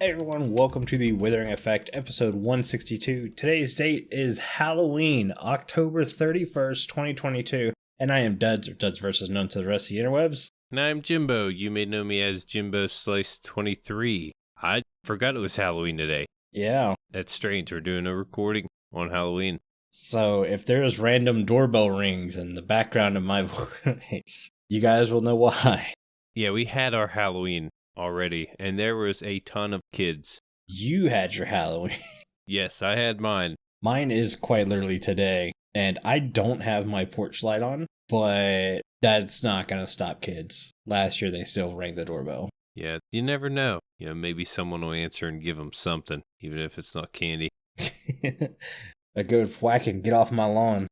Hey everyone, welcome to the Withering Effect, episode 162. Today's date is Halloween, October 31st, 2022, and I am Duds, or Duds versus known to the rest of the interwebs. And I'm Jimbo. You may know me as Jimbo Slice 23. I forgot it was Halloween today. Yeah. That's strange. We're doing a recording on Halloween. So if there's random doorbell rings in the background of my voice, you guys will know why. Yeah, we had our Halloween already, and there was a ton of kids. You had your Halloween. Yes, I had mine. Mine is quite literally today, and I don't have my porch light on, but that's not going to stop kids. Last year, they still rang the doorbell. Yeah, you never know. You know, maybe someone will answer and give them something, even if it's not candy. A good whack and get off my lawn.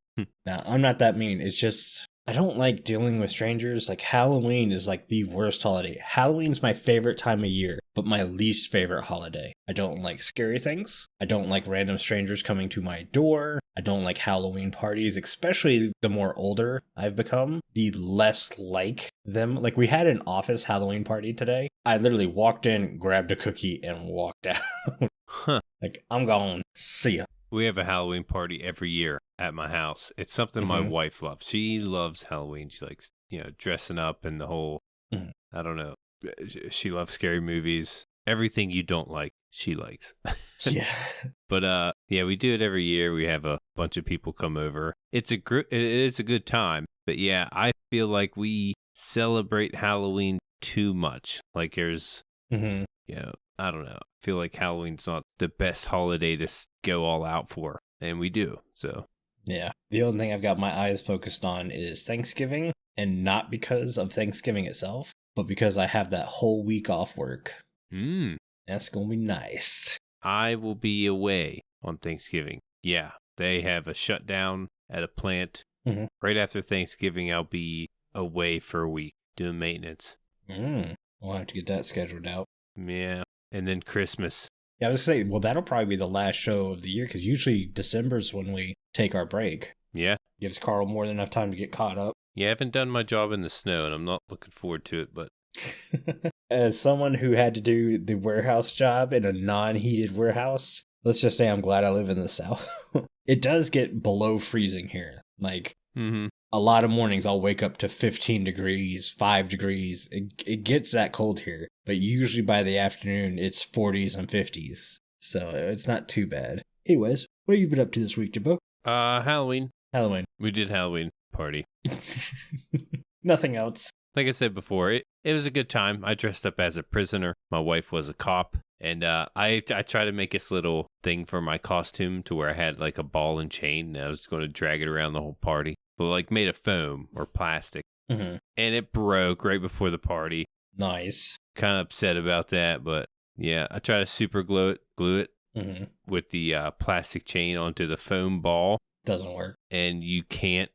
Now, I'm not that mean. It's just, I don't like dealing with strangers. Like, Halloween is like the worst holiday. Halloween's my favorite time of year, but my least favorite holiday. I don't like scary things. I don't like random strangers coming to my door. I don't like Halloween parties, especially the more older I've become, the less like them. Like, we had an office Halloween party today. I literally walked in, grabbed a cookie, and walked out. Like, I'm gone. See ya. We have a Halloween party every year at my house. It's something my wife loves. She loves Halloween. She likes, dressing up and the whole, I don't know. She loves scary movies. Everything you don't like, she likes. Yeah. But yeah, we do it every year. We have a bunch of people come over. It is a good time. But yeah, I feel like we celebrate Halloween too much. Like there's, I don't know. I feel like Halloween's not the best holiday to go all out for, and we do. So yeah, the only thing I've got my eyes focused on is Thanksgiving, and not because of Thanksgiving itself, but because I have that whole week off work. That's gonna be nice. I will be away on Thanksgiving. Yeah, they have a shutdown at a plant. Right after Thanksgiving, I'll be away for a week doing maintenance. We'll have to get that scheduled out. Yeah. And then Christmas. Yeah, I was going to say, well, that'll probably be the last show of the year, because usually December's when we take our break. Yeah. Gives Carl more than enough time to get caught up. Yeah, I haven't done my job in the snow, and I'm not looking forward to it, but... As someone who had to do the warehouse job in a non-heated warehouse, let's just say I'm glad I live in the South. It does get below freezing here. Like, a lot of mornings I'll wake up to 15 degrees, 5 degrees. It gets that cold here. But usually by the afternoon, it's 40s and 50s. So it's not too bad. Anyways, what have you been up to this week, Jimbo? Halloween. We did Halloween party. Nothing else. Like I said before, it was a good time. I dressed up as a prisoner. My wife was a cop. And I tried to make this little thing for my costume to where I had like a ball and chain. And I was going to drag it around the whole party. So like made of foam or plastic. And it broke right before the party. Nice. Kind of upset about that, but yeah, I tried to super glue it with the plastic chain onto the foam ball. Doesn't work. And you can't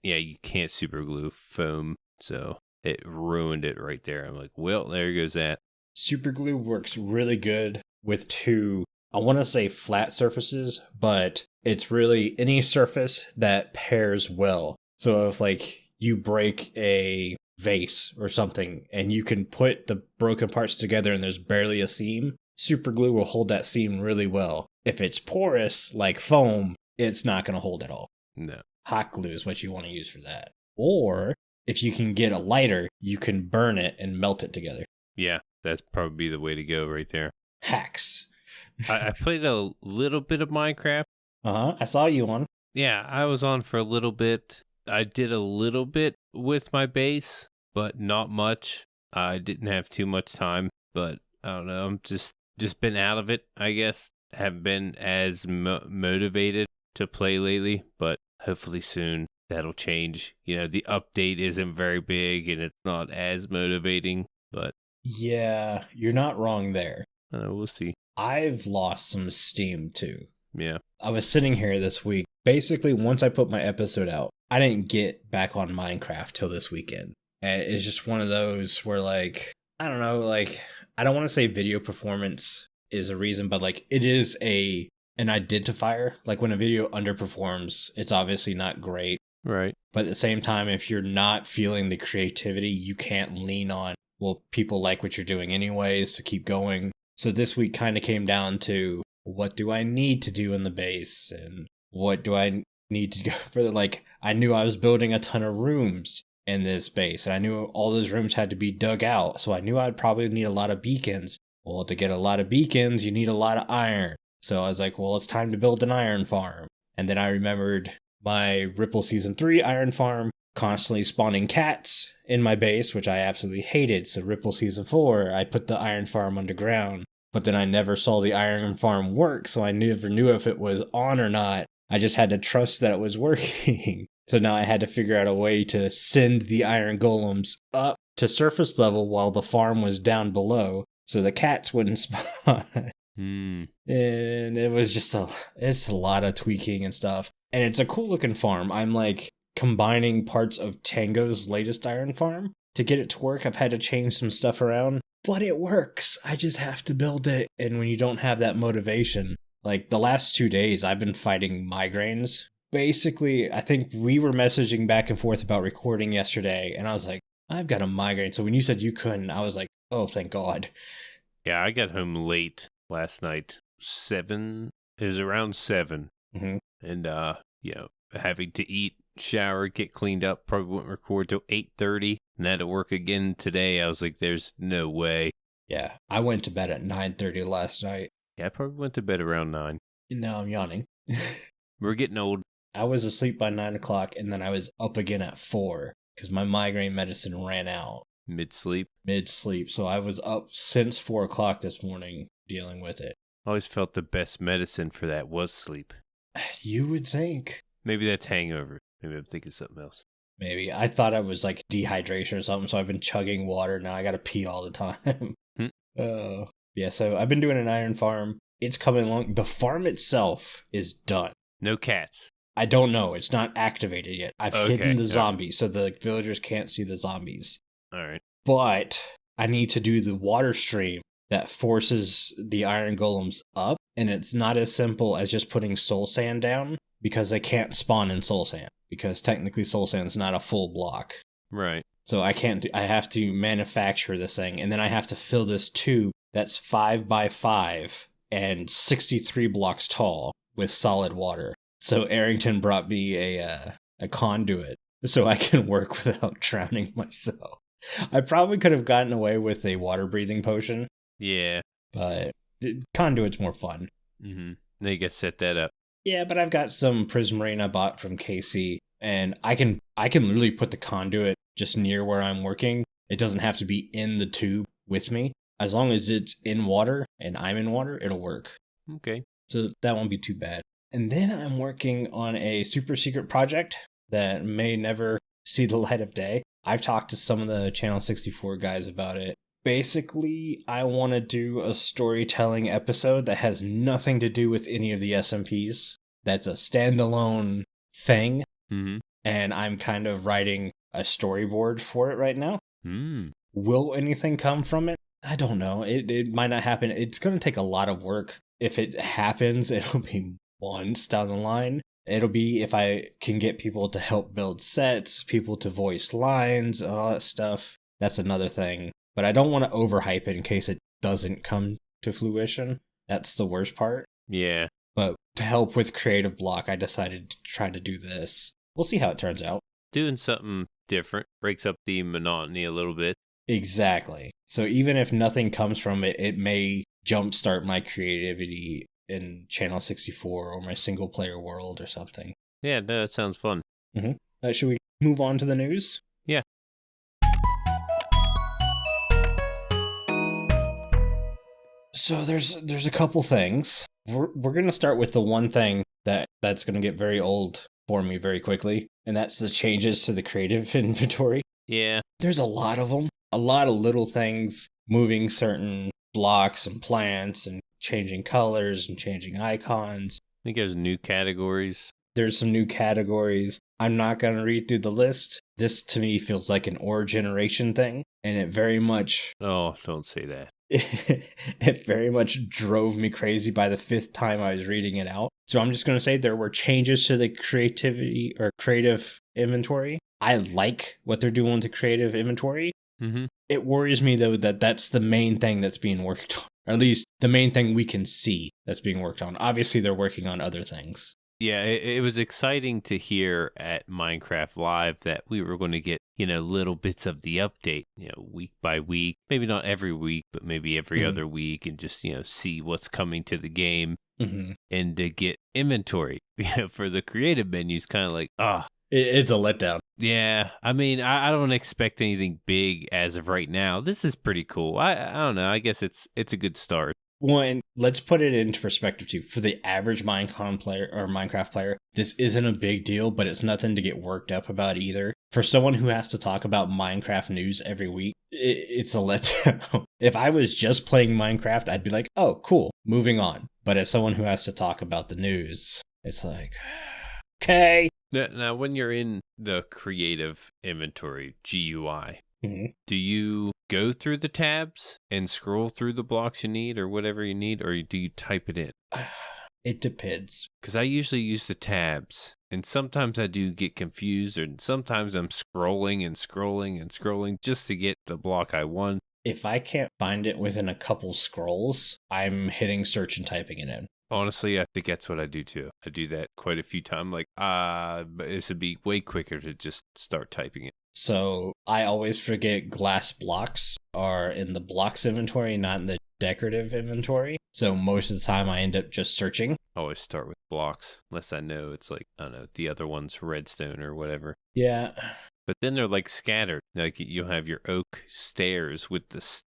super glue foam, so it ruined it right there. I'm like, well, there goes that. Super glue works really good with two, I want to say flat surfaces, but it's really any surface that pairs well. So if like you break a vase or something and you can put the broken parts together and there's barely a seam, super glue will hold that seam really well. If it's porous like foam, it's not going to hold at all. No. Hot glue is what you want to use for that. Or if you can get a lighter, you can burn it and melt it together. Yeah, that's probably the way to go right there. Hacks. I played a little bit of Minecraft. I saw you on. Yeah, I was on for a little bit. I did a little bit with my base, but not much. I didn't have too much time, but I don't know. I'm just been out of it, I guess. Haven't been as motivated to play lately, but hopefully soon that'll change. The update isn't very big and it's not as motivating, but... Yeah, you're not wrong there. We'll see. I've lost some steam too. Yeah. I was sitting here this week. Basically, once I put my episode out, I didn't get back on Minecraft till this weekend. And it's just one of those where, like, I don't know, like, I don't want to say video performance is a reason, but, like, it is an identifier. Like, when a video underperforms, it's obviously not great. Right. But at the same time, if you're not feeling the creativity, you can't lean on, well, people like what you're doing anyways, so keep going. So this week kind of came down to what do I need to do in the base and what do I need to go for. Like, I knew I was building a ton of rooms in this base and I knew all those rooms had to be dug out. So I knew I'd probably need a lot of beacons. Well, to get a lot of beacons, you need a lot of iron. So I was like, well, it's time to build an iron farm. And then I remembered my Ripple Season 3 iron farm constantly spawning cats in my base, which I absolutely hated. So Ripple Season 4, I put the iron farm underground. But then I never saw the iron farm work, so I never knew if it was on or not. I just had to trust that it was working. So now I had to figure out a way to send the iron golems up to surface level while the farm was down below, so the cats wouldn't spawn. And it was just it's a lot of tweaking and stuff. And it's a cool looking farm. I'm like combining parts of Tango's latest iron farm to get it to work. I've had to change some stuff around, but it works. I just have to build it. And when you don't have that motivation, like the last 2 days, I've been fighting migraines. Basically, I think we were messaging back and forth about recording yesterday, and I was like, I've got a migraine. So when you said you couldn't, I was like, oh, thank God. Yeah, I got home late last night. 7. It was around 7. Mm-hmm. And, having to eat, shower, get cleaned up, probably wouldn't record till 8:30. And had to work again today. I was like, there's no way. Yeah, I went to bed at 9:30 last night. Yeah, I probably went to bed around 9. And now I'm yawning. We're getting old. I was asleep by 9 o'clock, and then I was up again at 4 because my migraine medicine ran out. Mid-sleep? Mid-sleep. So I was up since 4 o'clock this morning dealing with it. I always felt the best medicine for that was sleep. You would think. Maybe that's hangover. Maybe I'm thinking something else. Maybe. I thought it was like dehydration or something, so I've been chugging water. Now I gotta pee all the time. Oh. Yeah, so I've been doing an iron farm. It's coming along. The farm itself is done. No cats. I don't know. It's not activated yet. I've hidden the Okay. zombies, so the villagers can't see the zombies. All right. But I need to do the water stream that forces the iron golems up, and it's not as simple as just putting soul sand down, because they can't spawn in soul sand, because technically soul sand is not a full block. Right. So I have to manufacture this thing, and then I have to fill this tube that's 5 by 5 and 63 blocks tall with solid water. So Aerington brought me a conduit so I can work without drowning myself. I probably could have gotten away with a water breathing potion. Yeah. But the conduit's more fun. Mm-hmm. Now you gotta set that up. Yeah, but I've got some Prismarine I bought from KC, and I can literally put the conduit just near where I'm working. It doesn't have to be in the tube with me. As long as it's in water and I'm in water, it'll work. Okay. So that won't be too bad. And then I'm working on a super secret project that may never see the light of day. I've talked to some of the Channel 64 guys about it. Basically, I want to do a storytelling episode that has nothing to do with any of the SMPs. That's a standalone thing. Mm-hmm. And I'm kind of writing a storyboard for it right now. Mm. Will anything come from it? I don't know. It might not happen. It's going to take a lot of work. If it happens, it'll be months down the line. It'll be if I can get people to help build sets, people to voice lines, and all that stuff. That's another thing. But I don't want to overhype it in case it doesn't come to fruition. That's the worst part. Yeah. But to help with creative block, I decided to try to do this. We'll see how it turns out. Doing something different breaks up the monotony a little bit. Exactly. So even if nothing comes from it, it may jumpstart my creativity in Channel 64 or my single player world or something. Yeah, no, that sounds fun. Mm-hmm. Should we move on to the news? Yeah. So there's a couple things. We're going to start with the one thing that's going to get very old for me very quickly, and that's the changes to the creative inventory. Yeah. There's a lot of them. A lot of little things, moving certain blocks and plants and changing colors and changing icons. I think there's new categories. There's some new categories. I'm not going to read through the list. This to me feels like an ore generation thing, and it very much... Oh, don't say that. It very much drove me crazy by the 5th time I was reading it out. So I'm just going to say there were changes to the creativity or creative inventory. I like what they're doing to creative inventory. Mm-hmm. It worries me, though, that that's the main thing that's being worked on, Or at least the main thing we can see that's being worked on. Obviously, they're working on other things. Yeah, it was exciting to hear at Minecraft Live that we were going to get, little bits of the update, week by week. Maybe not every week, but maybe every other week, and just, see what's coming to the game. And to get inventory for the creative menus, kind of like, it's a letdown. Yeah, I mean, I don't expect anything big as of right now. This is pretty cool. I don't know. I guess it's a good start. Well, and let's put it into perspective too. For the average Minecraft player, this isn't a big deal, but it's nothing to get worked up about either. For someone who has to talk about Minecraft news every week, it's a letdown. If I was just playing Minecraft, I'd be like, oh, cool, moving on. But as someone who has to talk about the news, it's like, okay. Now, when you're in the creative inventory, GUI, do you go through the tabs and scroll through the blocks you need or whatever you need, or do you type it in? It depends. Because I usually use the tabs, and sometimes I do get confused, or sometimes I'm scrolling and scrolling and scrolling just to get the block I want. If I can't find it within a couple scrolls, I'm hitting search and typing it in. Honestly, I think that's what I do too. I do that quite a few times. Like, but this would be way quicker to just start typing it. So I always forget glass blocks are in the blocks inventory, not in the decorative inventory. So most of the time I end up just searching. I always start with blocks, unless I know it's like, I don't know, the other one's redstone or whatever. Yeah. But then they're like scattered. Like you'll have your oak stairs with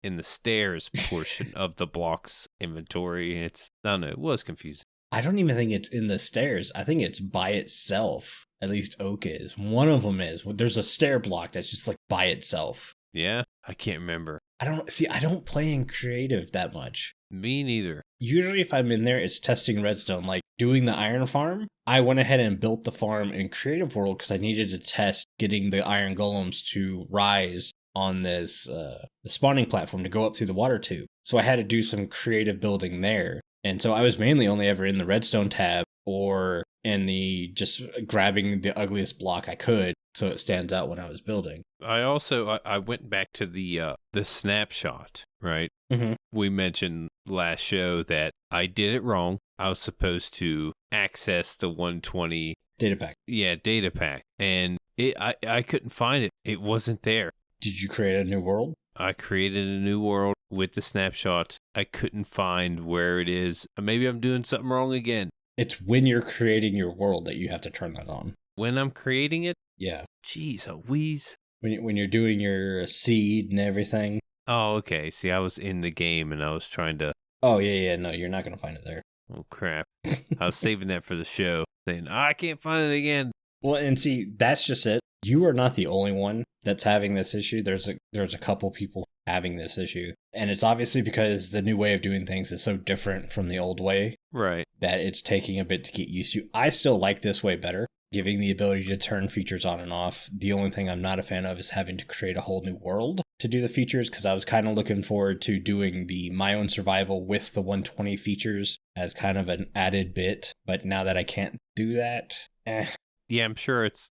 in the stairs portion of the blocks inventory. I don't know, it was confusing. I don't even think it's in the stairs. I think it's by itself. At least oak is. One of them is. There's a stair block that's just like by itself. Yeah? I can't remember. I don't play in creative that much. Me neither. Usually if I'm in there, it's testing redstone, like doing the iron farm. I went ahead and built the farm in creative world because I needed to test getting the iron golems to rise on this the spawning platform to go up through the water tube. So I had to do some creative building there. And so I was mainly only ever in the redstone tab or in the just grabbing the ugliest block I could so it stands out when I was building. I went back to the snapshot, right? Mm-hmm. We mentioned last show that I did it wrong. I was supposed to access the 120 data pack. Yeah, data pack. And I couldn't find it. It wasn't there. Did you create a new world? I created a new world with the snapshot. I couldn't find where it is. Maybe I'm doing something wrong again. It's when you're creating your world that you have to turn that on. When I'm creating it? Yeah. Jeez, a wheeze. When you're doing your seed and everything. Oh, okay. See, I was in the game and I was trying to... Oh, yeah. No, you're not going to find it there. Oh, crap. I was saving that for the show, saying, I can't find it again. Well, and see, that's just it. You are not the only one that's having this issue. There's a couple people having this issue. And it's obviously because the new way of doing things is so different from the old way. Right. That it's taking a bit to get used to. I still like this way better, giving the ability to turn features on and off. The only thing I'm not a fan of is having to create a whole new world to do the features, because I was kind of looking forward to doing my own survival with the 120 features as kind of an added bit. But now that I can't do that, Yeah, I'm sure it's,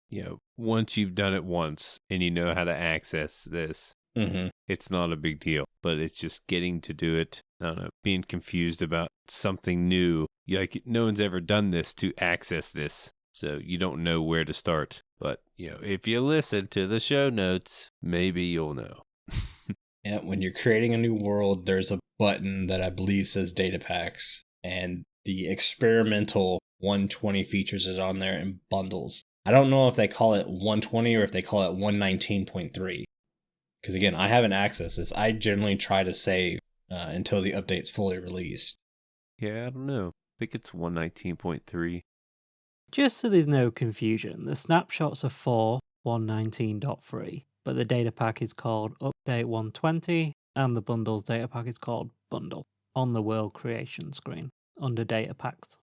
once you've done it once and you know how to access this, it's not a big deal. But it's just getting to do it. I don't know, being confused about something new. Like, no one's ever done this to access this, so you don't know where to start. But, if you listen to the show notes, maybe you'll know. Yeah, when you're creating a new world, there's a button that I believe says data packs, and the experimental 120 features is on there in bundles. I don't know if they call it 120 or if they call it 119.3. Because again, I haven't accessed this. I generally try to save until the update's fully released. Yeah, I don't know. I think it's 119.3. Just so there's no confusion, the snapshots are for 119.3, but the data pack is called Update 120, and the bundles data pack is called Bundle on the world creation screen under data packs.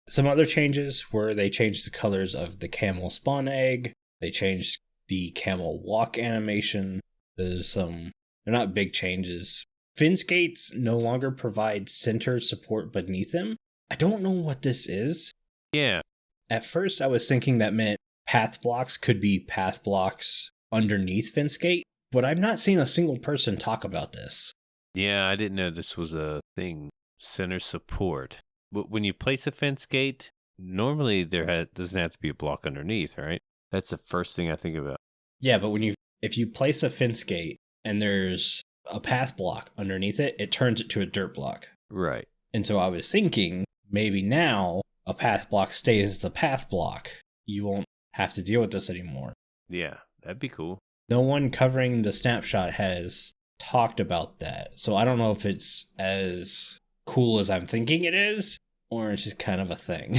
Some other changes were they changed the colors of the camel spawn egg. They changed the camel walk animation. They're not big changes. Fin skates no longer provide center support beneath them. I don't know what this is. Yeah. At first I was thinking that meant path blocks could be path blocks underneath fin skate, but I've not seen a single person talk about this. Yeah, I didn't know this was a thing. Center support. When you place a fence gate, normally doesn't have to be a block underneath, right? That's the first thing I think about. Yeah, but if you place a fence gate and there's a path block underneath it, it turns it to a dirt block. Right. And so I was thinking maybe now a path block stays the path block. You won't have to deal with this anymore. Yeah, that'd be cool. No one covering the snapshot has talked about that. So I don't know if it's as cool as I'm thinking it is, or it's just kind of a thing.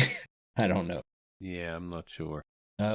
I don't know. Yeah, I'm not sure.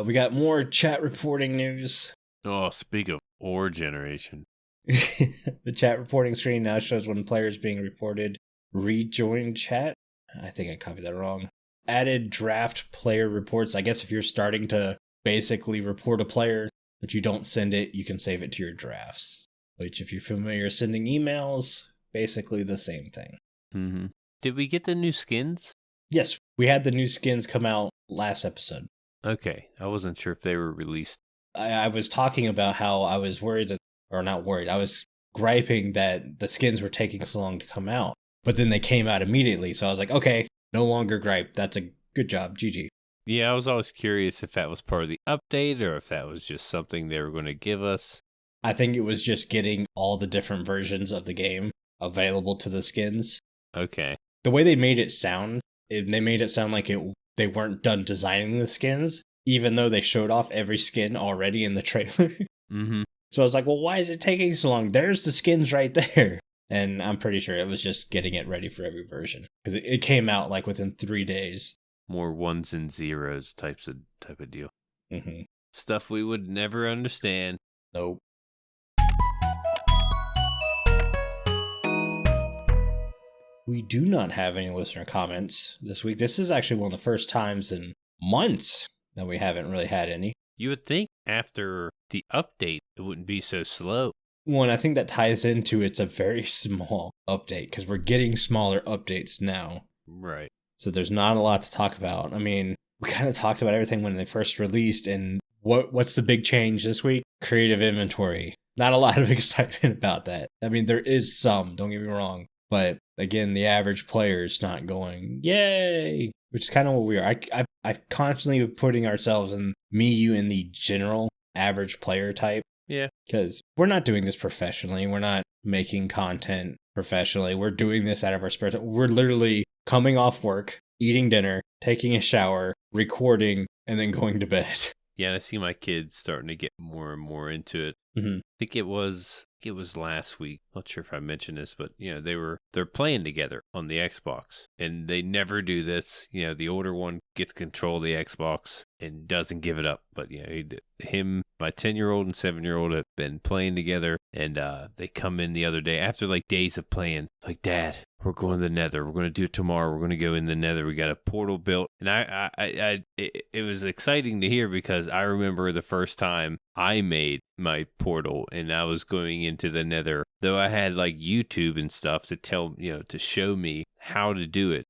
We got more chat reporting news. Oh, speak of ore generation. The chat reporting screen now shows when players being reported. Rejoin chat. I think I copied that wrong. Added draft player reports. I guess if you're starting to basically report a player, but you don't send it, you can save it to your drafts. Which, if you're familiar sending emails, basically the same thing. Mm-hmm. Did we get the new skins? Yes, we had the new skins come out last episode. Okay, I wasn't sure if they were released. I was talking about how I was worried that, or not worried, I was griping that the skins were taking so long to come out. But then they came out immediately, so I was like, okay, no longer gripe. That's a good job, GG. Yeah, I was always curious if that was part of the update or if that was just something they were going to give us. I think it was just getting all the different versions of the game available to the skins. Okay. The way they made it sound, they made it sound like they weren't done designing the skins, even though they showed off every skin already in the trailer. Mm-hmm. So I was like, well, why is it taking so long? There's the skins right there. And I'm pretty sure it was just getting it ready for every version. Because it came out like within 3 days. More ones and zeros type of deal. Mm-hmm. Stuff we would never understand. Nope. We do not have any listener comments this week. This is actually one of the first times in months that we haven't really had any. You would think after the update, it wouldn't be so slow. One, I think that ties into it's a very small update because we're getting smaller updates now. Right. So there's not a lot to talk about. I mean, we kind of talked about everything when they first released, and what's the big change this week? Creative inventory. Not a lot of excitement about that. I mean, there is some, don't get me wrong. But again, the average player is not going, yay! Which is kind of what we are. I constantly putting ourselves in you in the general average player type. Yeah. Because we're not doing this professionally. We're not making content professionally. We're doing this out of our spare time. We're literally coming off work, eating dinner, taking a shower, recording, and then going to bed. Yeah, and I see my kids starting to get more and more into it. Mm-hmm. I think it was last week. Not sure if I mentioned this, but they're playing together on the Xbox, and they never do this. The older one gets control of the Xbox and doesn't give it up. But my 10-year-old and 7-year-old have been playing together, and they come in the other day after like days of playing. Like, Dad, we're going to the Nether. We're going to do it tomorrow. We're going to go in the Nether. We got a portal built, and it was exciting to hear because I remember the first time I made my portal and I was going into the Nether, though I had like YouTube and stuff to to show me how to do it,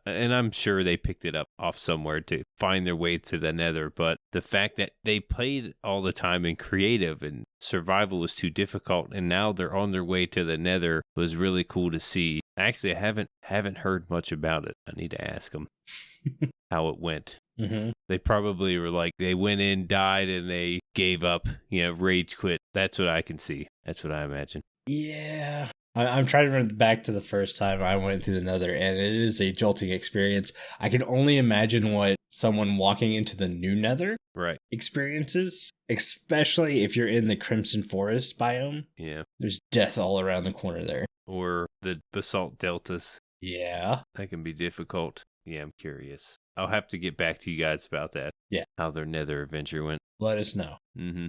and I'm sure they picked it up off somewhere to find their way to the Nether. But the fact that they played all the time in creative and survival was too difficult, and now they're on their way to the Nether was really cool to see. Actually, I haven't heard much about it. I need to ask them how it went. Mm-hmm. They probably were like, they went in, died, and they gave up, rage quit. That's what I can see. That's what I imagine. Yeah. I'm trying to remember back to the first time I went through the Nether, and it is a jolting experience. I can only imagine what someone walking into the new Nether experiences, especially if you're in the Crimson Forest biome. Yeah. There's death all around the corner there. Or the basalt deltas. Yeah. That can be difficult. Yeah, I'm curious. I'll have to get back to you guys about that. Yeah. How their Nether adventure went. Let us know. Mm-hmm.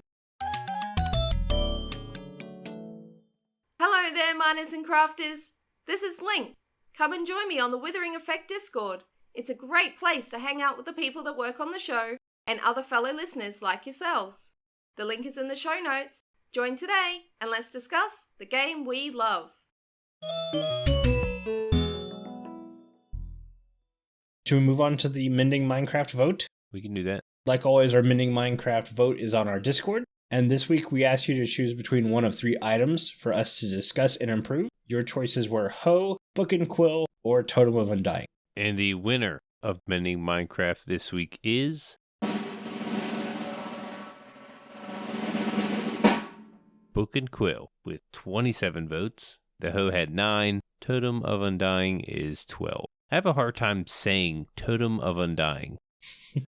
Hello there, miners and crafters. This is Link. Come and join me on the Withering Effect Discord. It's a great place to hang out with the people that work on the show and other fellow listeners like yourselves. The link is in the show notes. Join today and let's discuss the game we love. Should we move on to the Mending Minecraft vote? We can do that. Like always, our Mending Minecraft vote is on our Discord. And this week we asked you to choose between one of 3 items for us to discuss and improve. Your choices were Hoe, Book and Quill, or Totem of Undying. And the winner of Mending Minecraft this week is Book and Quill with 27 votes. The Hoe had 9. Totem of Undying is 12. I have a hard time saying Totem of Undying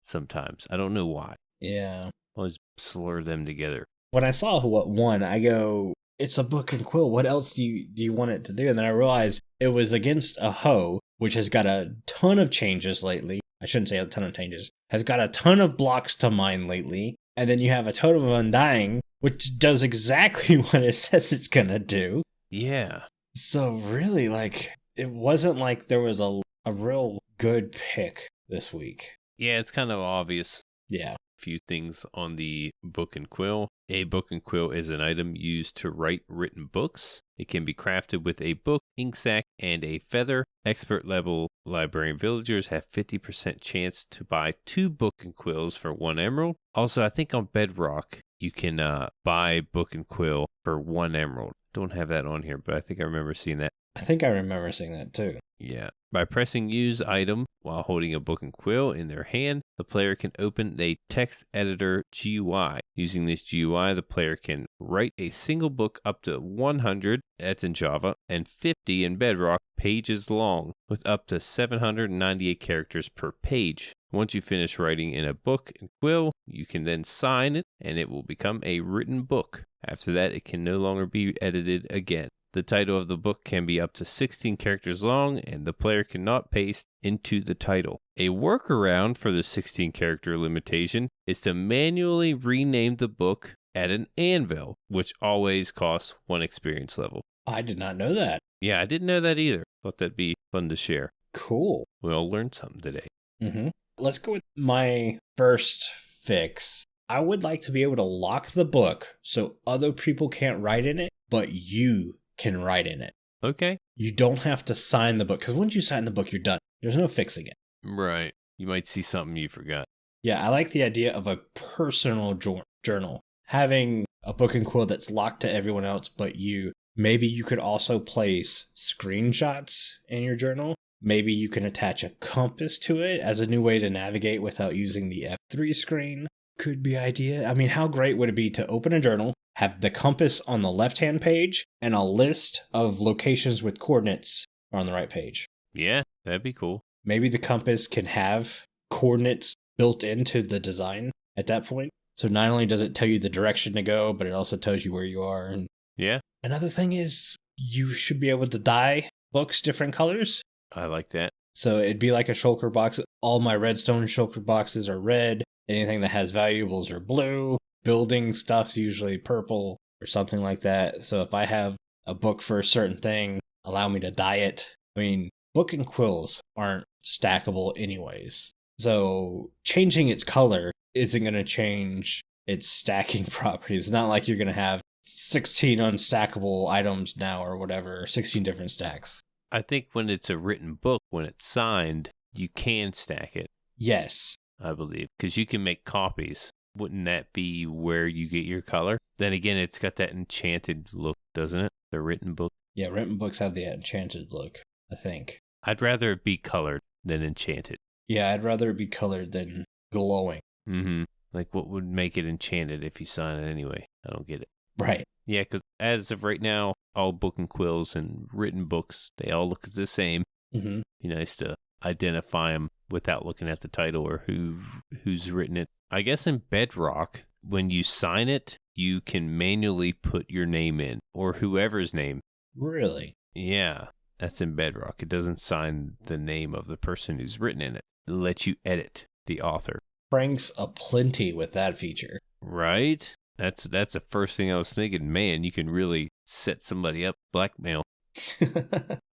sometimes. I don't know why. Yeah. I always slur them together. When I saw what won, I go, it's a Book and Quill. What else do you want it to do? And then I realized it was against a Hoe, which has got a ton of changes lately. I shouldn't say a ton of changes. Has got a ton of blocks to mine lately. And then you have a Totem of Undying, which does exactly what it says it's going to do. Yeah. So really, like, it wasn't like there was a real good pick this week. Yeah, it's kind of obvious. Yeah. Few things on the Book and Quill. A Book and Quill is an item used to write written books. It can be crafted with a book, ink sac, and a feather. Expert level librarian villagers have 50% chance to buy 2 Book and Quills for 1 emerald. Also, I think on Bedrock, you can buy Book and Quill for 1 emerald. Don't have that on here, but I think I remember seeing that. I think I remember seeing that too. Yeah. By pressing use item while holding a Book and Quill in their hand, the player can open a text editor GUI. Using this GUI, the player can write a single book up to 100, that's in Java, and 50 in Bedrock pages long, with up to 798 characters per page. Once you finish writing in a Book and Quill, you can then sign it, and it will become a written book. After that, it can no longer be edited again. The title of the book can be up to 16 characters long, and the player cannot paste into the title. A workaround for the 16 character limitation is to manually rename the book at an anvil, which always costs 1 experience level. I did not know that. Yeah, I didn't know that either. Thought that'd be fun to share. Cool. We all learned something today. Mm-hmm. Let's go with my first fix. I would like to be able to lock the book so other people can't write in it, but you can write in it. Okay. You don't have to sign the book, because once you sign the book, you're done. There's no fixing it. Right. You might see something you forgot. Yeah, I like the idea of a personal journal. Having a Book and Quill that's locked to everyone else but you. Maybe you could also place screenshots in your journal. Maybe you can attach a compass to it as a new way to navigate without using the F3 screen. Could be idea. I mean, how great would it be to open a journal, have the compass on the left-hand page, and a list of locations with coordinates on the right page? Yeah, that'd be cool. Maybe the compass can have coordinates built into the design at that point. So not only does it tell you the direction to go, but it also tells you where you are. And yeah. Another thing is you should be able to dye books different colors. I like that. So it'd be like a shulker box. All my redstone shulker boxes are red. Anything that has valuables are blue. Building stuff's usually purple or something like that. So if I have a book for a certain thing, allow me to dye it. I mean, Book and Quills aren't stackable anyways. So changing its color isn't going to change its stacking properties. It's not like you're going to have 16 unstackable items now or whatever, 16 different stacks. I think when it's a written book, when it's signed, you can stack it. Yes. I believe, because you can make copies. Wouldn't that be where you get your color? Then again, it's got that enchanted look, doesn't it? The written book. Yeah, written books have the enchanted look, I think. I'd rather it be colored than enchanted. Yeah, I'd rather it be colored than glowing. Mm-hmm. Like, what would make it enchanted if you sign it anyway? I don't get it. Right. Yeah, because as of right now, all Book and Quills and written books, they all look the same. Mm-hmm. Be nice to identify them without looking at the title or who's written it. I guess in Bedrock, when you sign it, you can manually put your name in, or whoever's name. Really? Yeah, that's in Bedrock. It doesn't sign the name of the person who's written in it. It lets you edit the author. Frank's aplenty with that feature. Right? That's the first thing I was thinking. Man, you can really set somebody up. Blackmail.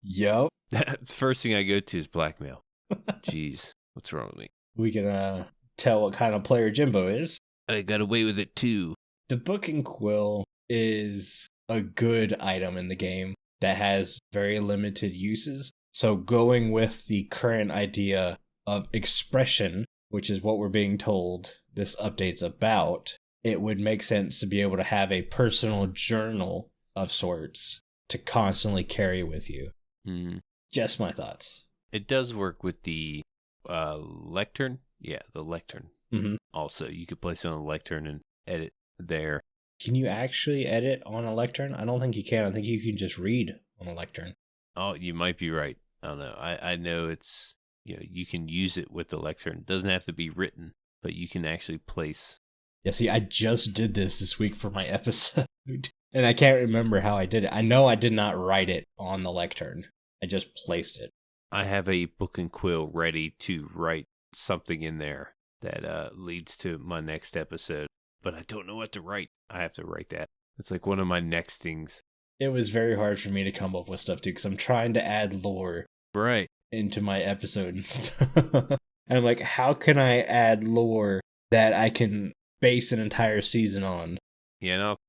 Yup. The first thing I go to is blackmail. Jeez, what's wrong with me? We can tell what kind of player Jimbo is. I got away with it too. The Book and Quill is a good item in the game that has very limited uses. So going with the current idea of expression, which is what we're being told this update's about, it would make sense to be able to have a personal journal of sorts to constantly carry with you. Mm. Just my thoughts. It does work with the lectern. Yeah, the lectern. Mm-hmm. Also, you could place it on a lectern and edit there. Can you actually edit on a lectern? I don't think you can. I think you can just read on a lectern. Oh, you might be right. I don't know. I know it's, you can use it with the lectern. It doesn't have to be written, but you can actually place. Yeah, see, I just did this week for my episode, and I can't remember how I did it. I know I did not write it on the lectern. I just placed it. I have a book and quill ready to write something in there that leads to my next episode, but I don't know what to write. I have to write that. It's like one of my next things. It was very hard for me to come up with stuff, too, because I'm trying to add lore Right. into my episode and stuff. And I'm like, how can I add lore that I can base an entire season on?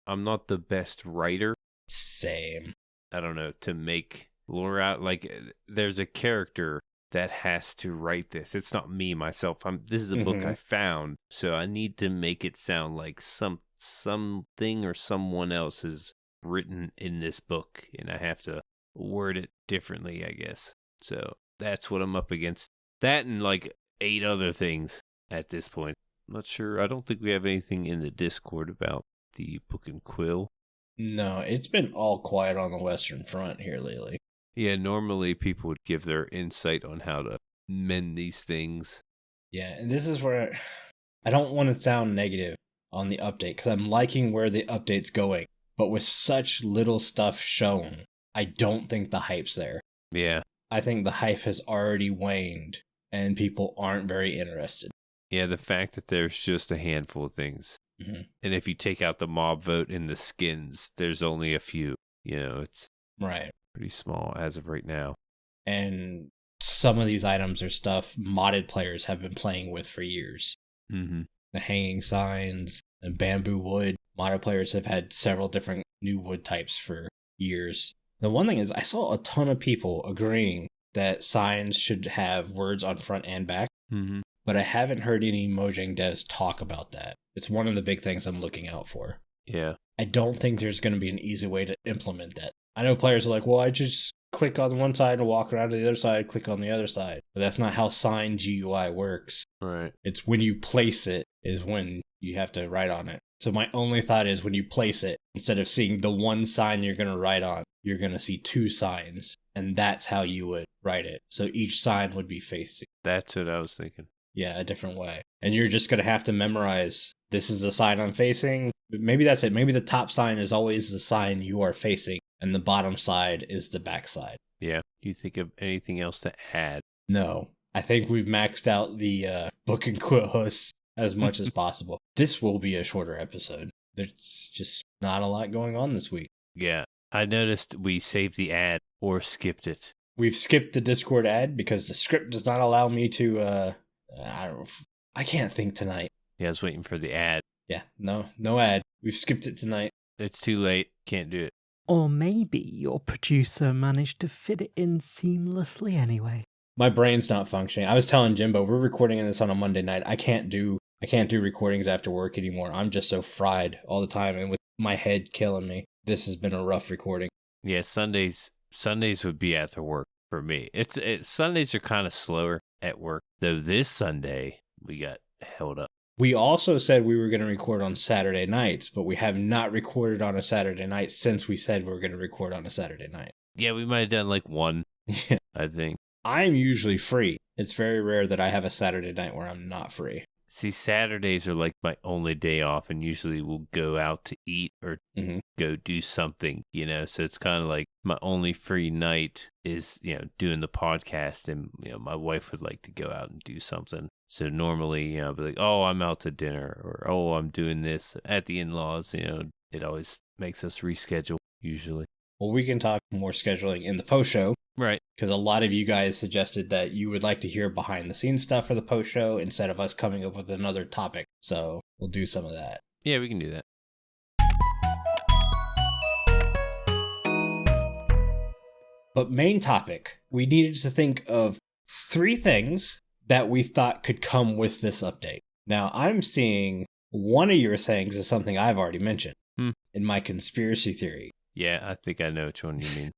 I'm not the best writer. Same. I don't know, to make lore out. Like, there's a character that has to write this. It's not me, myself. This is a book I found, so I need to make it sound like something or someone else has written in this book, and I have to word it differently, I guess. So that's what I'm up against. That and like 8 other things at this point. I'm not sure. I don't think we have anything in the Discord about the book and quill. No, it's been all quiet on the Western Front here lately. Yeah, normally people would give their insight on how to mend these things. Yeah, and this is where I don't want to sound negative on the update, because I'm liking where the update's going. But with such little stuff shown, I don't think the hype's there. Yeah. I think the hype has already waned, and people aren't very interested. Yeah, the fact that there's just a handful of things. Mm-hmm. And if you take out the mob vote in the skins, there's only a few. It's Right. pretty small as of right now. And some of these items are stuff modded players have been playing with for years. Mm-hmm. The hanging signs and bamboo wood. Modded players have had several different new wood types for years. The one thing is, I saw a ton of people agreeing that signs should have words on front and back, but I haven't heard any Mojang devs talk about that. It's one of the big things I'm looking out for. Yeah. I don't think there's going to be an easy way to implement that. I know players are like, well, I just click on one side and walk around to the other side, click on the other side. But that's not how sign GUI works. Right. It's when you place it is when you have to write on it. So my only thought is when you place it, instead of seeing the one sign you're going to write on, you're going to see 2 signs. And that's how you would write it. So each sign would be facing. That's what I was thinking. Yeah, a different way. And you're just going to have to memorize, this is the sign I'm facing. Maybe that's it. Maybe the top sign is always the sign you are facing, and the bottom side is the back side. Yeah. Do you think of anything else to add? No. I think we've maxed out the book and quill hosts as much as possible. This will be a shorter episode. There's just not a lot going on this week. Yeah. I noticed we saved the ad or skipped it. We've skipped the Discord ad because the script does not allow me to, I can't think tonight. Yeah, I was waiting for the ad. Yeah, no ad. We've skipped it tonight. It's too late. Can't do it. Or maybe your producer managed to fit it in seamlessly anyway. My brain's not functioning. I was telling Jimbo, we're recording this on a Monday night. I can't do recordings after work anymore. I'm just so fried all the time, and with my head killing me. This has been a rough recording. Yeah, Sundays would be after work for me. Sundays are kind of slower at work. Though this Sunday we got held up. We also said we were going to record on Saturday nights, but we have not recorded on a Saturday night since we said we were going to record on a Saturday night. Yeah, we might have done like one, I think. I'm usually free. It's very rare that I have a Saturday night where I'm not free. See, Saturdays are like my only day off, and usually we'll go out to eat or go do something, so it's kind of like my only free night is, doing the podcast, and, my wife would like to go out and do something. So normally, I'll be like, oh, I'm out to dinner, or, oh, I'm doing this at the in-laws, it always makes us reschedule, usually. Well, we can talk more scheduling in the post show. Right. Because a lot of you guys suggested that you would like to hear behind the scenes stuff for the post show instead of us coming up with another topic. So we'll do some of that. Yeah, we can do that. But main topic, we needed to think of 3 things that we thought could come with this update. Now, I'm seeing One of your things is something I've already mentioned Hmm. in my conspiracy theory. Yeah, I think I know which one you mean.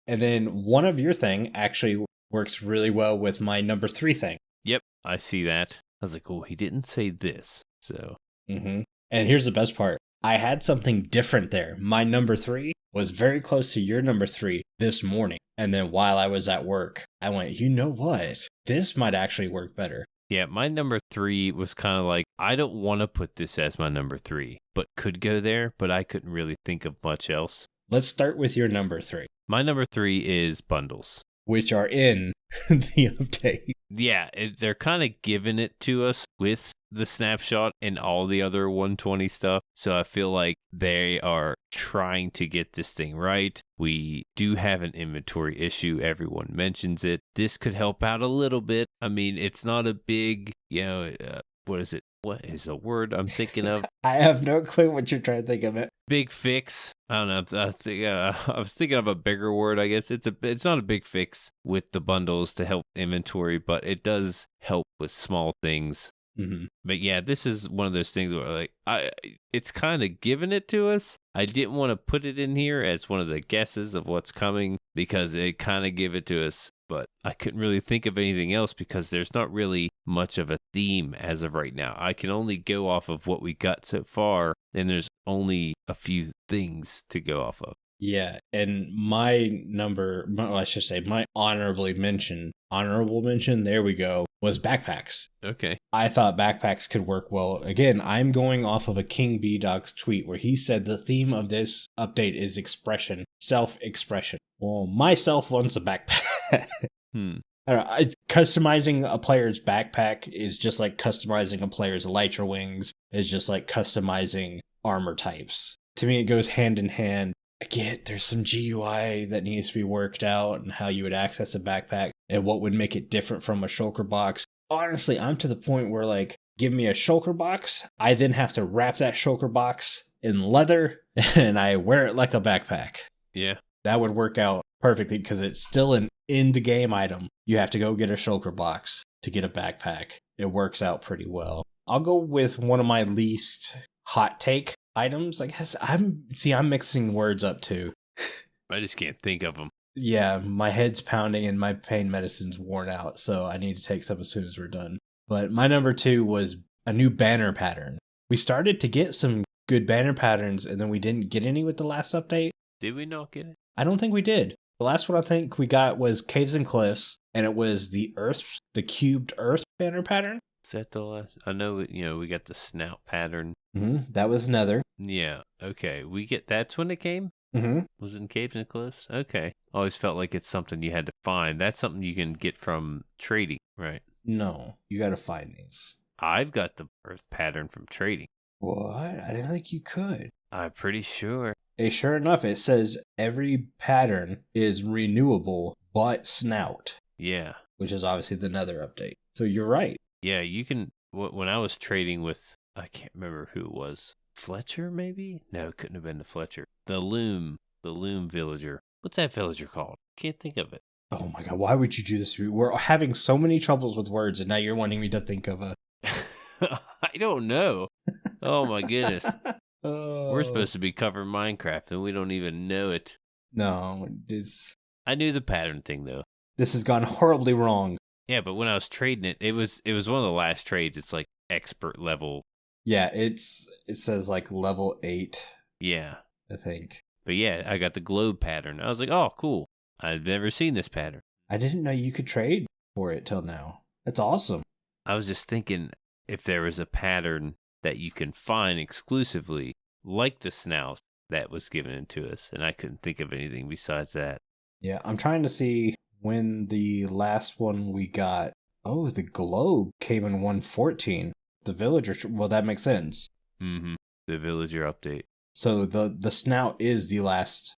And then one of your thing actually works really well with my number 3 thing. Yep, I see that. I was like, oh, he didn't say this. So, And here's the best part. I had something different there. My number 3 was very close to your number 3 this morning. And then while I was at work, I went, you know what? This might actually work better. yeah, my number 3 was kind of like, I don't want to put this as my number 3, but could go there, but I couldn't really think of much else. Let's start with your number 3, My number 3 is bundles. which are in the update. Yeah, they're kind of giving it to us with the snapshot and all the other 120 stuff. So I feel like they are trying to get this thing right. We do have an inventory issue. Everyone mentions it. This could help out a little bit. I mean, it's not a big, what is it? What is the word I'm thinking of? I have no clue what you're trying to think of it. Big fix. I don't know. I was thinking of a bigger word. I guess it's not a big fix with the bundles to help inventory, but it does help with small things. But yeah, this is one of those things where it's kind of giving it to us. I didn't want to put it in here as one of the guesses of what's coming because it kind of give it to us. But I couldn't really think of anything else because there's not really much of a theme as of right now. I can only go off of what we got so far, and there's only a few things to go off of. Yeah, and my honorable mention, there we go, was backpacks. Okay. I thought backpacks could work well. Again, I'm going off of a King B-Dog's tweet where he said the theme of this update is expression, self-expression. Well, myself wants a backpack. I don't know, customizing a player's backpack is just like customizing a player's elytra wings, is just like customizing armor types. To me, it goes hand in hand. Again, there's some GUI that needs to be worked out and how you would access a backpack and what would make it different from a shulker box. Honestly, I'm to the point where, like, give me a shulker box, I then have to wrap that shulker box in leather and I wear it like a backpack. Yeah. That would work out perfectly because it's still an in-the-game item. You have to go get a shulker box to get a backpack. It works out pretty well. I'll go with one of my least hot take items. I guess I'm mixing words up too. I just can't think of them. Yeah, my head's pounding and my pain medicine's worn out, so I need to take some as soon as we're done. But my number 2 was a new banner pattern. We started to get some good banner patterns, and then we didn't get any with the last update. Did we not get it? I don't think we did. The last one I think we got was Caves and Cliffs, and it was the cubed earth banner pattern. Is that the last? I know, we got the snout pattern. That was Nether. Yeah, okay. That's when it came? Was it in Caves and Cliffs? Okay. Always felt like it's something you had to find. That's something you can get from trading, right? No, you gotta find these. I've got the earth pattern from trading. What? I didn't think you could. I'm pretty sure. Hey, sure enough, it says every pattern is renewable but snout. Yeah. Which is obviously the Nether update. So you're right. Yeah, you can. When I was trading with, I can't remember who it was. Fletcher, maybe? No, it couldn't have been the Fletcher. The Loom villager. What's that villager called? Can't think of it. Oh my god, why would you do this to me? We're having so many troubles with words, and now you're wanting me to think of a... I don't know. Oh my goodness. Oh. We're supposed to be covering Minecraft, and we don't even know it. No, I knew the pattern thing, though. This has gone horribly wrong. Yeah, but when I was trading it was one of the last trades. It's like expert level. Yeah, it says like level 8. Yeah. I think. But yeah, I got the globe pattern. I was like, oh, cool. I've never seen this pattern. I didn't know you could trade for it till now. That's awesome. I was just thinking if there was a pattern that you can find exclusively, like the snout that was given to us, and I couldn't think of anything besides that. Yeah, I'm trying to see when the last one we got. Oh, the globe came in 114. The villager, well, that makes sense. The villager update. So the snout is the last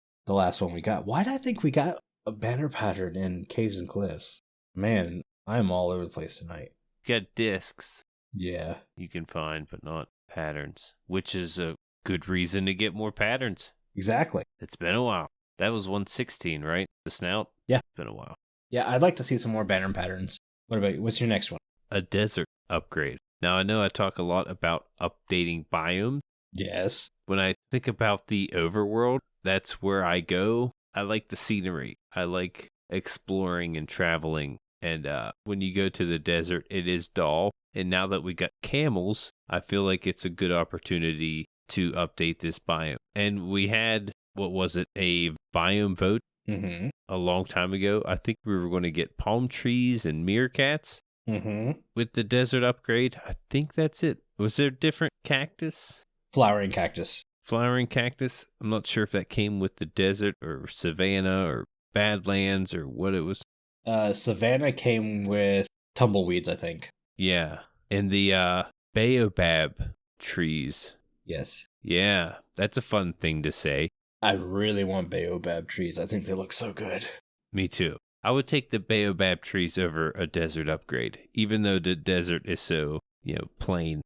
one we got. Why did I think we got a banner pattern in Caves and Cliffs? Man, I'm all over the place tonight. You got discs. Yeah. You can find, but not patterns, which is a good reason to get more patterns. Exactly. It's been a while. That was 116, right? The snout? Yeah. It's been a while. Yeah, I'd like to see some more banner patterns. What about you? What's your next one? A desert upgrade. Now, I know I talk a lot about updating biomes. Yes. When I think about the overworld, that's where I go. I like the scenery. I like exploring and traveling. And when you go to the desert, it is dull. And now that we got camels, I feel like it's a good opportunity to update this biome. And we had, what was it, a biome vote a long time ago. I think we were going to get palm trees and meerkats with the desert upgrade. I think that's it. Was there different cactus? Flowering cactus. Flowering cactus. I'm not sure if that came with the desert or savanna or badlands or what it was. Savannah came with tumbleweeds, I think. Yeah. And the baobab trees. Yes. Yeah. That's a fun thing to say. I really want baobab trees. I think they look so good. Me too. I would take the baobab trees over a desert upgrade, even though the desert is so, plain.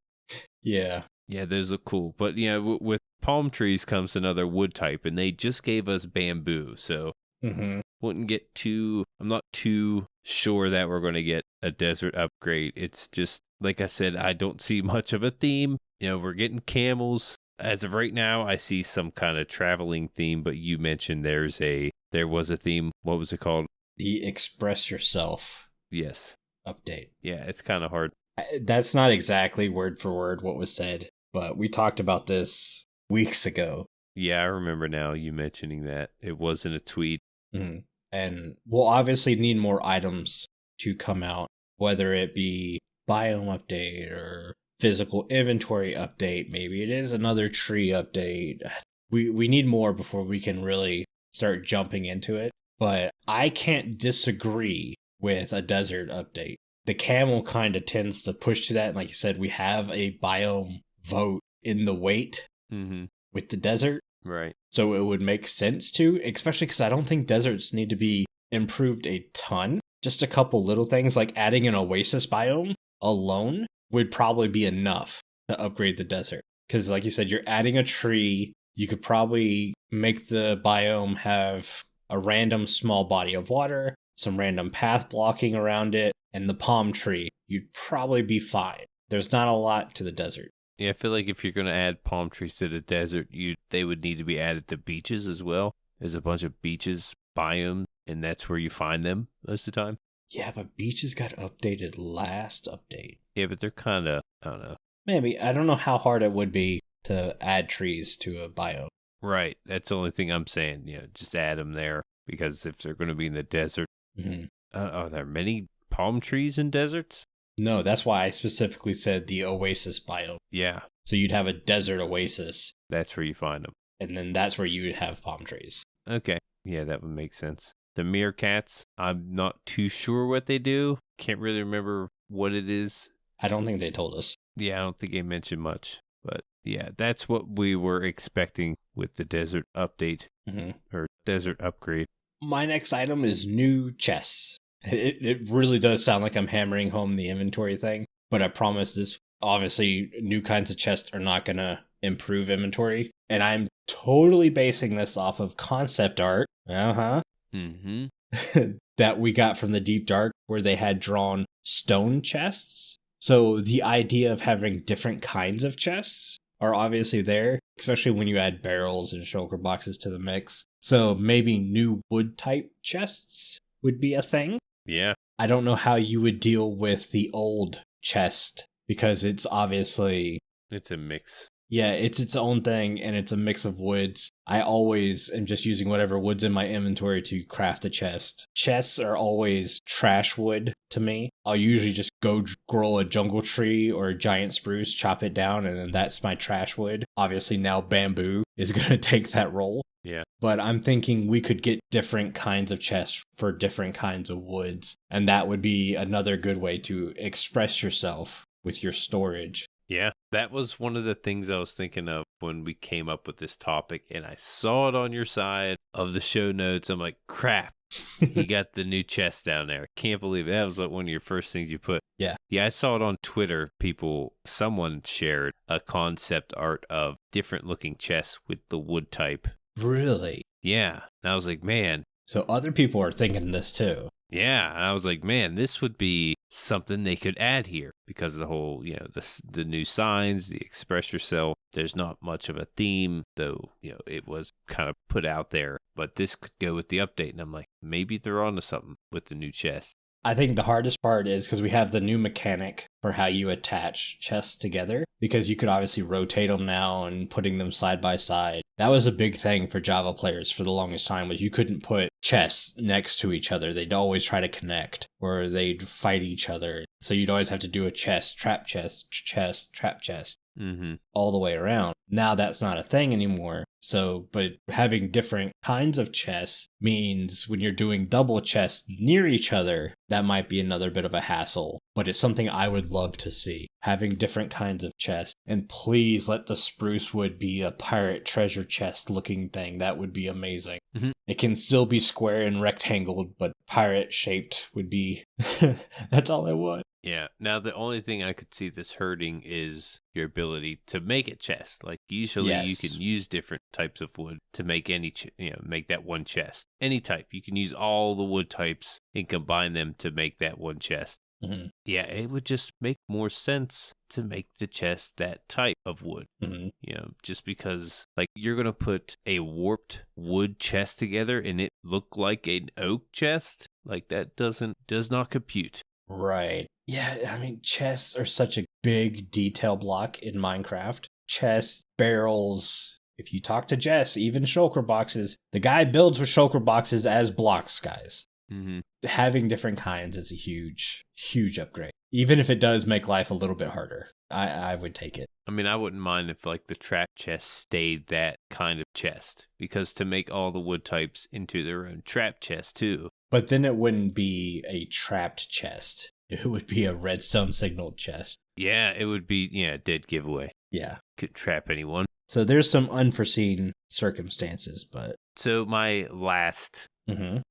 Yeah. Yeah, those look cool. But, with palm trees comes another wood type, and they just gave us bamboo. So, wouldn't get too, I'm not too sure that we're going to get a desert upgrade. It's just, like I said, I don't see much of a theme. We're getting camels. As of right now, I see some kind of traveling theme, but you mentioned there was a theme. What was it called? The Express Yourself. Yes. Update. Yeah, it's kind of hard. That's not exactly word for word what was said, but we talked about this weeks ago. Yeah, I remember now you mentioning that. It wasn't a tweet. And we'll obviously need more items to come out, whether it be biome update or physical inventory update. Maybe it is another tree update. We need more before we can really start jumping into it. But I can't disagree with a desert update. The camel kind of tends to push to that. And like you said, we have a biome vote in the wait with the desert. Right. So it would make sense to, especially because I don't think deserts need to be improved a ton. Just a couple little things like adding an oasis biome alone would probably be enough to upgrade the desert. Because like you said, you're adding a tree. You could probably make the biome have a random small body of water, some random path blocking around it, and the palm tree. You'd probably be fine. There's not a lot to the desert. Yeah, I feel like if you're going to add palm trees to the desert, they would need to be added to beaches as well. There's a bunch of beaches, biomes, and that's where you find them most of the time. Yeah, but beaches got updated last update. Yeah, but they're kind of, I don't know. Maybe. I don't know how hard it would be to add trees to a biome. Right. That's the only thing I'm saying. Just add them there. Because if they're going to be in the desert, are there many palm trees in deserts? No, that's why I specifically said the oasis biome. Yeah. So you'd have a desert oasis. That's where you find them. And then that's where you would have palm trees. Okay. Yeah, that would make sense. The meerkats, I'm not too sure what they do. Can't really remember what it is. I don't think they told us. Yeah, I don't think they mentioned much. But yeah, that's what we were expecting with the desert update or desert upgrade. My next item is new chests. It really does sound like I'm hammering home the inventory thing, but I promise this, obviously, new kinds of chests are not going to improve inventory. And I'm totally basing this off of concept art. That we got from the Deep Dark, where they had drawn stone chests. So the idea of having different kinds of chests are obviously there, especially when you add barrels and shulker boxes to the mix. So maybe new wood type chests would be a thing. Yeah. I don't know how you would deal with the old chest, because it's obviously... It's a mix. Yeah, it's its own thing, and it's a mix of woods. I always am just using whatever wood's in my inventory to craft a chest. Chests are always trash wood to me. I'll usually just go grow a jungle tree or a giant spruce, chop it down, and then that's my trash wood. Obviously now bamboo is going to take that role. Yeah. But I'm thinking we could get different kinds of chests for different kinds of woods, and that would be another good way to express yourself with your storage. Yeah, that was one of the things I was thinking of when we came up with this topic, and I saw it on your side of the show notes. I'm like, crap, you got the new chest down there. Can't believe it. That was like one of your first things you put. Yeah. Yeah, I saw it on Twitter. Someone shared a concept art of different looking chests with the wood type. Really? Yeah. And I was like, man. So other people are thinking this too. Yeah. And I was like, man, this would be something they could add here because of the whole, the new signs, the express yourself. There's not much of a theme, though, it was kind of put out there. But this could go with the update, and I'm like, maybe they're onto something with the new chest. I think the hardest part is because we have the new mechanic for how you attach chests together, because you could obviously rotate them now and putting them side by side. That was a big thing for Java players for the longest time, was you couldn't put chests next to each other. They'd always try to connect, or they'd fight each other. So you'd always have to do a chest, trap chest, chest, trap chest. All the way around. Now that's not a thing anymore. So, but having different kinds of chests means when you're doing double chests near each other, that might be another bit of a hassle. But it's something I would love to see. Having different kinds of chests. And please let the spruce wood be a pirate treasure chest looking thing. That would be amazing. It can still be square and rectangled, but pirate shaped would be... That's all I want. Yeah. Now, the only thing I could see this hurting is your ability to make a chest. Like, usually you can use different types of wood to make make that one chest. Any type. You can use all the wood types and combine them to make that one chest. Yeah, it would just make more sense to make the chest that type of wood. Just because, like, you're going to put a warped wood chest together and it look like an oak chest. Like, that does not compute. Right. Yeah, I mean, chests are such a big detail block in Minecraft. Chests, barrels. If you talk to Jess, even shulker boxes. The guy builds with shulker boxes as blocks, guys. Having different kinds is a huge, huge upgrade. Even if it does make life a little bit harder, I would take it. I mean, I wouldn't mind if, like, the trap chest stayed that kind of chest. Because to make all the wood types into their own trap chest, too. But then it wouldn't be a trapped chest. It would be a redstone signaled chest. Yeah, it would be, a dead giveaway. Yeah. Could trap anyone. So there's some unforeseen circumstances, but... So my last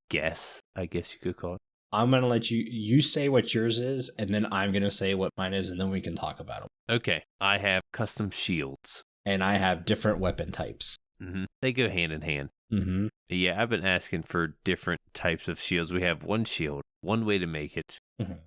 guess, I guess you could call it. I'm going to let you say what yours is, and then I'm going to say what mine is, and then we can talk about them. Okay, I have custom shields. And I have different weapon types. They go hand in hand. Yeah, I've been asking for different types of shields. We have one shield, one way to make it,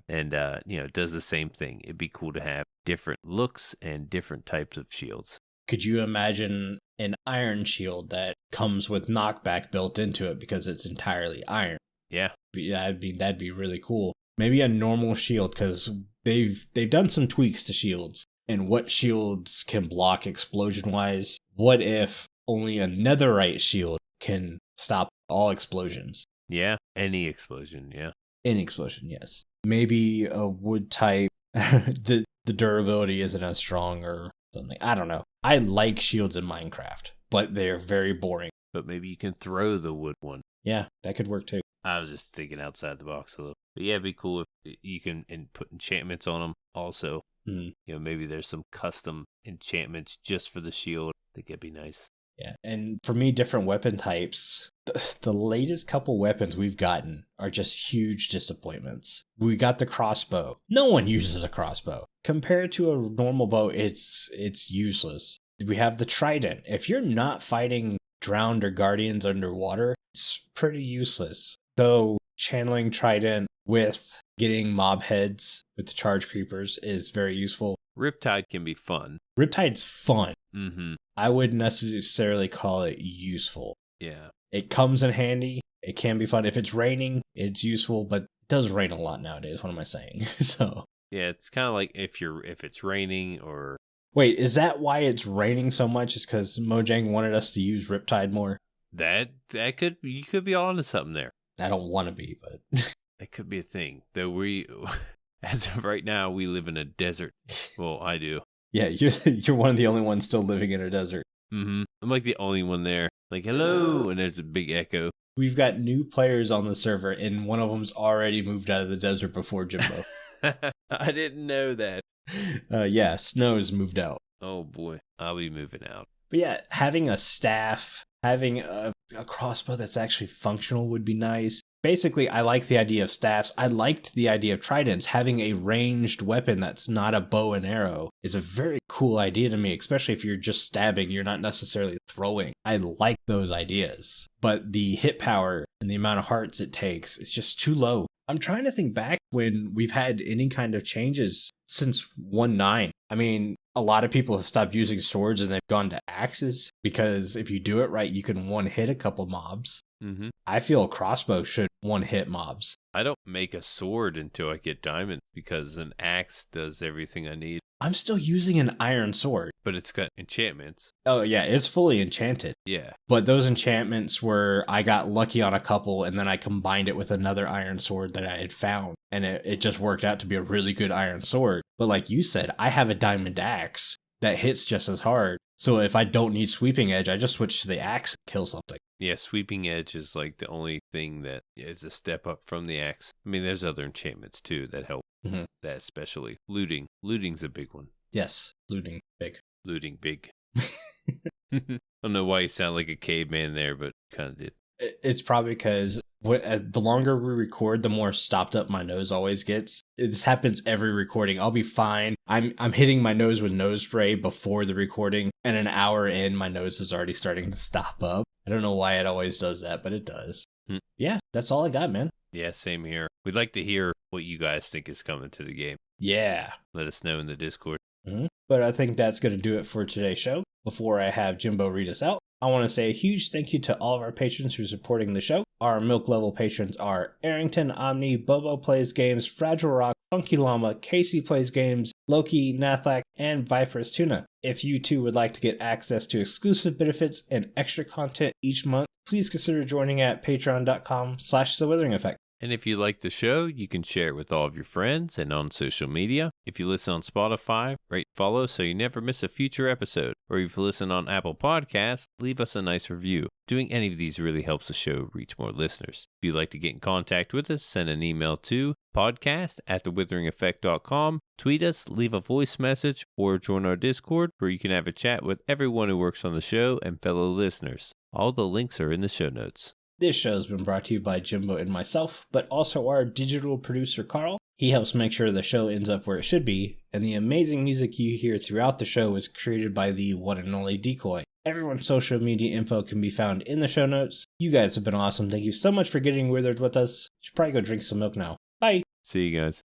and, it does the same thing. It'd be cool to have different looks and different types of shields. Could you imagine an iron shield that comes with knockback built into it because it's entirely iron? Yeah. That'd be really cool. Maybe a normal shield, because they've done some tweaks to shields and what shields can block explosion-wise. What if only a netherite shield can stop all explosions? Yeah, any explosion, yeah. Any explosion, yes. Maybe a wood type, the durability isn't as strong or something. I don't know. I like shields in Minecraft, but they're very boring. But maybe you can throw the wood one. Yeah, that could work too. I was just thinking outside the box a little. But yeah, it'd be cool if you can put enchantments on them also. Maybe there's some custom enchantments just for the shield. I think it'd be nice. Yeah, and for me, different weapon types. The latest couple weapons we've gotten are just huge disappointments. We got the crossbow. No one uses a crossbow. Compared to a normal bow, it's useless. We have the trident. If you're not fighting drowned or guardians underwater, it's pretty useless. Though channeling trident with getting mob heads with the charge creepers is very useful. Riptide can be fun. Riptide's fun. I wouldn't necessarily call it useful. Yeah. It comes in handy. It can be fun. If it's raining, it's useful, but it does rain a lot nowadays. What am I saying? So. Yeah, it's kind of like if it's raining or... Wait, is that why it's raining so much? Is because Mojang wanted us to use Riptide more? That could... You could be onto something there. I don't want to be, but... That could be a thing. Though we... As of right now, we live in a desert. Well, I do. Yeah, you're one of the only ones still living in a desert. I'm like the only one there. Like, hello, and there's a big echo. We've got new players on the server, and one of them's already moved out of the desert before Jimbo. I didn't know that. Yeah, Snow's moved out. Oh boy, I'll be moving out. But yeah, having a staff, having a crossbow that's actually functional would be nice. Basically, I like the idea of staffs. I liked the idea of tridents. Having a ranged weapon that's not a bow and arrow is a very cool idea to me, especially if you're just stabbing, you're not necessarily throwing. I like those ideas. But the hit power and the amount of hearts it takes is just too low. I'm trying to think back when we've had any kind of changes since 1.9. I mean, a lot of people have stopped using swords and they've gone to axes because if you do it right, you can one-hit a couple mobs. Mm-hmm. I feel a crossbow should one-hit mobs. I don't make a sword until I get diamond because an axe does everything I need. I'm still using an iron sword. But it's got enchantments. Oh, yeah, it's fully enchanted. Yeah. But those enchantments were, I got lucky on a couple, and then I combined it with another iron sword that I had found. And it just worked out to be a really good iron sword. But like you said, I have a diamond axe that hits just as hard. So if I don't need sweeping edge, I just switch to the axe and kill something. Yeah, sweeping edge is like the only thing that is a step up from the axe. I mean, there's other enchantments too that help. Mm-hmm. That especially. Looting. Looting's a big one. Yes, looting big. Looting big. I don't know why you sound like a caveman there, but kind of did. It's probably because as the longer we record, the more stopped up my nose always gets. This happens every recording. I'll be fine. I'm hitting my nose with nose spray before the recording, and an hour in, my nose is already starting to stop up. I don't know why it always does that, but it does. Yeah, that's all I got, man. Yeah, same here. We'd like to hear what you guys think is coming to the game. Yeah. Let us know in the Discord. Mm-hmm. But I think that's going to do it for today's show. Before I have Jimbo read us out, I want to say a huge thank you to all of our patrons who are supporting the show. Our milk level patrons are Aerington, Aubni, BoboPlaysGames, FragileRock, Funkyllama, Casey Plays Games, Loki, Nathlech, and viperoustuna. If you too would like to get access to exclusive benefits and extra content each month, please consider joining at patreon.com/The Withering Effect. And if you like the show, you can share it with all of your friends and on social media. If you listen on Spotify, rate and follow so you never miss a future episode. Or if you listen on Apple Podcasts, leave us a nice review. Doing any of these really helps the show reach more listeners. If you'd like to get in contact with us, send an email to podcast@thewitheringeffect.com, tweet us, leave a voice message, or join our Discord where you can have a chat with everyone who works on the show and fellow listeners. All the links are in the show notes. This show has been brought to you by Jimbo and myself, but also our digital producer, Carl. He helps make sure the show ends up where it should be, and the amazing music you hear throughout the show was created by the one and only Decoy. Everyone's social media info can be found in the show notes. You guys have been awesome. Thank you so much for getting withered with us. You should probably go drink some milk now. Bye. See you guys.